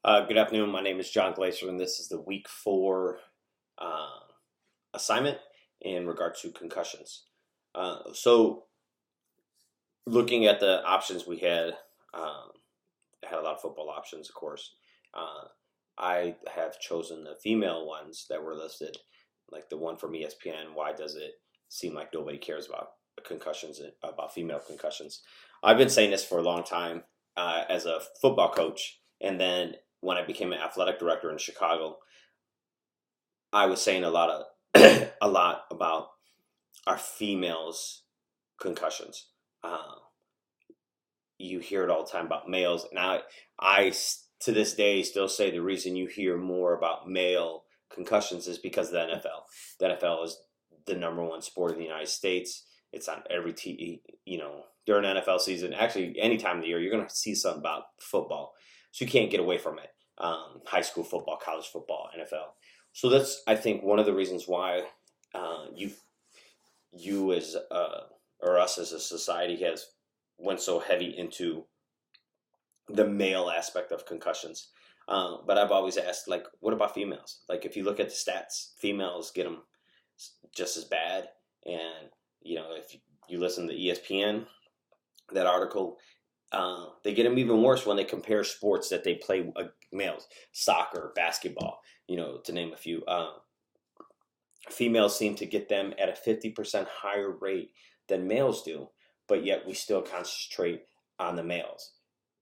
Good afternoon. My name is John Glaser, and this is the week 4 uh, assignment in regard to concussions. So, looking at the options we had, I had a lot of football options, of course. Uh, I have chosen the female ones that were listed, like the one from ESPN. Why does it seem like nobody cares about concussions, about female concussions? I've been saying this for a long time as a football coach, and then when I became an athletic director in Chicago, I was saying a lot of a lot about our females concussions. Uh, you hear it all the time about males, and I to this day still say the reason you hear more about male concussions is because of the NFL. The NFL is the number one sport in the United States. It's on every TV, during NFL season. Actually, any time of the year, you're going to see something about football. So you can't get away from it. High school football, college football, NFL. So that's, I think, one of the reasons why you as or us as a society has went so heavy into the male aspect of concussions. But I've always asked, like, what about females? Like, if you look at the stats, females get them just as bad. And, if you listen to ESPN, that article, they get them even worse when they compare sports that they play males, soccer, basketball, to name a few. Females seem to get them at a 50% higher rate than males do, but yet we still concentrate on the males.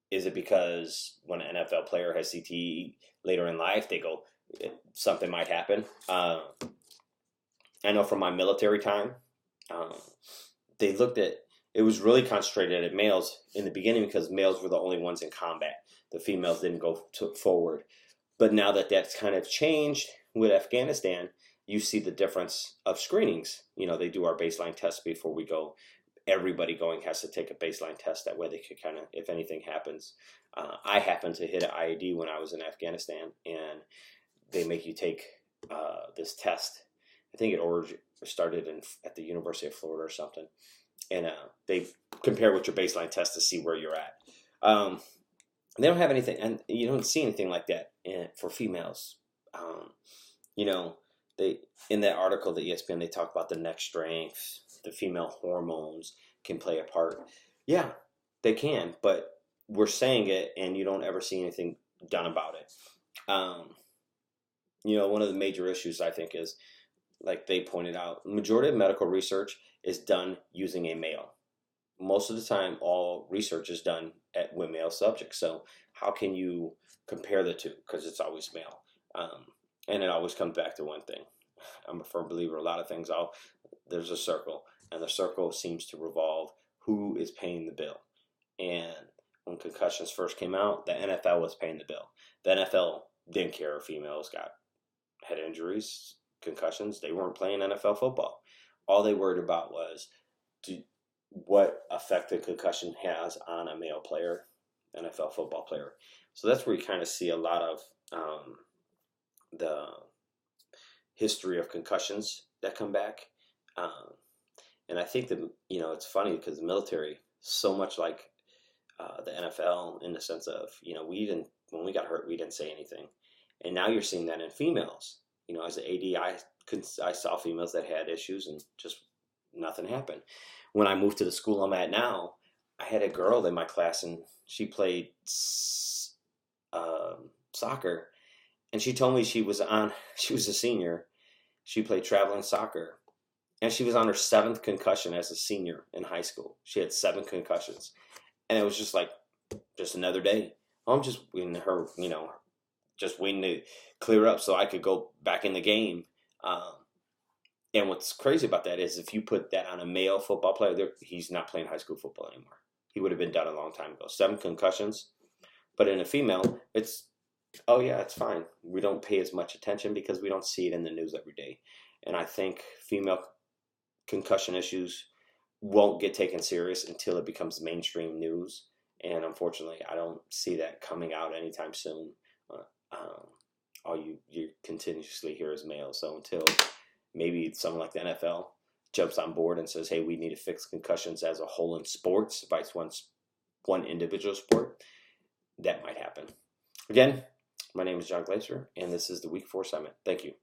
Is it because when an NFL player has CTE later in life, they go, something might happen? I know from my military time, they looked at, it was really concentrated at males in the beginning because males were the only ones in combat. The females didn't go forward. But now that that's kind of changed with Afghanistan, you see the difference of screenings. They do our baseline test before we go. Everybody going has to take a baseline test. That way they could kind of, if anything happens. I happened to hit an IED when I was in Afghanistan, and they make you take this test. I think it started at the University of Florida or something. And they compare with your baseline test to see where you're at. They don't have anything, and you don't see anything like that for females. They in that article, the ESPN, they talk about the neck strength, the female hormones can play a part. Yeah, they can, but we're saying it, and you don't ever see anything done about it. One of the major issues I think is, like they pointed out, the majority of medical research is done using a male. Most of the time, all research is done with male subjects. So how can you compare the two? Because it's always male. And it always comes back to one thing. I'm a firm believer a lot of things. There's a circle, and the circle seems to revolve who is paying the bill. And when concussions first came out, the NFL was paying the bill. The NFL didn't care if females got head injuries, concussions. They weren't playing NFL football. All they worried about was what effect the concussion has on a male player, NFL football player. So that's where you kind of see a lot of the history of concussions that come back. And I think that, it's funny because the military, so much like the NFL in the sense of, when we got hurt, we didn't say anything. And now you're seeing that in females. As an AD, I saw females that had issues and just nothing happened. When I moved to the school I'm at now, I had a girl in my class, and she played soccer, and she told me she was a senior. She played traveling soccer, and she was on her 7th concussion as a senior in high school. She had 7 concussions, and it was just like, just another day. I'm just waiting her, just waiting to clear up so I could go back in the game. And what's crazy about that is if you put that on a male football player, he's not playing high school football anymore. He would have been done a long time ago. 7 concussions. But in a female, it's, oh yeah, it's fine. We don't pay as much attention because we don't see it in the news every day. And I think female concussion issues won't get taken serious until it becomes mainstream news. And unfortunately, I don't see that coming out anytime soon. All you continuously hear is male. So until maybe someone like the NFL jumps on board and says, hey, we need to fix concussions as a whole in sports, vice one individual sport, that might happen. Again, My name is John Glaser, and this is the Week 4 Summit. Thank you.